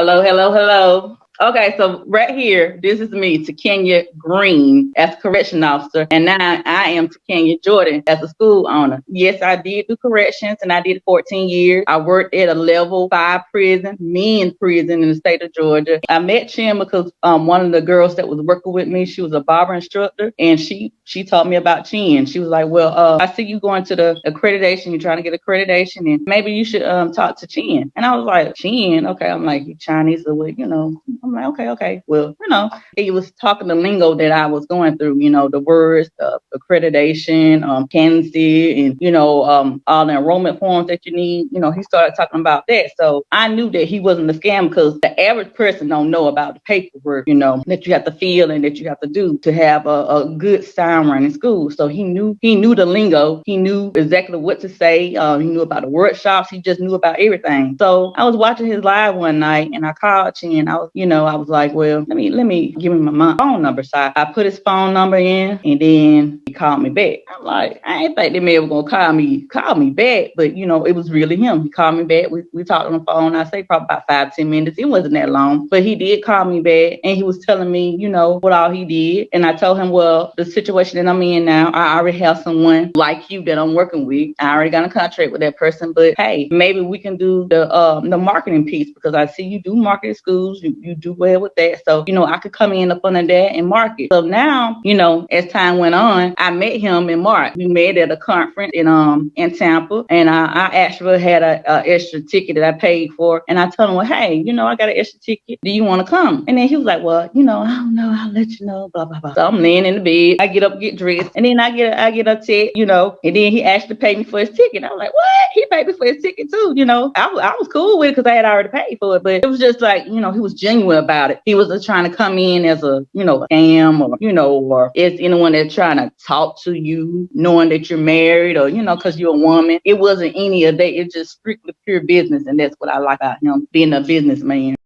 Hello, hello, hello. Okay, so right here, this is me, Takenya Green, as a correction officer, and now I am Takenya Jordan as a school owner. Yes, I did do corrections, and I did 14 years. I worked at a level 5 prison, men's prison in the state of Georgia. I met Chin because one of the girls that was working with me, she was a barber instructor, and she taught me about Chin. She was like, well, I see you going to the accreditation, you're trying to get accreditation, and maybe you should talk to Chin. And I was like, Chin? Okay, I'm like, you Chinese or what, I'm like, okay. Well, he was talking the lingo that I was going through, the words, the accreditation, candidacy, and, all the enrollment forms that you need. He started talking about that. So I knew that he wasn't a scam because the average person don't know about the paperwork, that you have to fill and that you have to do to have a good sound run in school. So he knew the lingo. He knew exactly what to say. He knew about the workshops. He just knew about everything. So I was watching his live one night and I called Chin. I was like, well, let me give him my phone number. So I put his phone number in and then he called me back. I'm like, I ain't think that man was gonna call me back, but it was really him. He called me back. We talked on the phone. I say probably about 5-10 minutes. It wasn't that long, but he did call me back and he was telling me, what all he did. And I told him, well, the situation that I'm in now, I already have someone like you that I'm working with. I already got a contract with that person, but hey, maybe we can do the marketing piece because I see you do marketing schools. You do well with that. So, I could come in up under that and market. So now, as time went on, I met him in March. We met at a conference in Tampa, and I actually had a extra ticket that I paid for. And I told him, well, hey, I got an extra ticket. Do you want to come? And then he was like, well, I don't know. I'll let you know, blah, blah, blah. So I'm laying in the bed. I get up, get dressed, and then I get a ticket, and then he actually paid me for his ticket. I was like, what? He paid me for his ticket too, I was cool with it because I had already paid for it, but it was just like, he was genuine about it. He wasn't trying to come in as a scam or as anyone that's trying to talk to you knowing that you're married or, because you're a woman. It wasn't any of that. It's just strictly pure business. And that's what I like about him, being a businessman.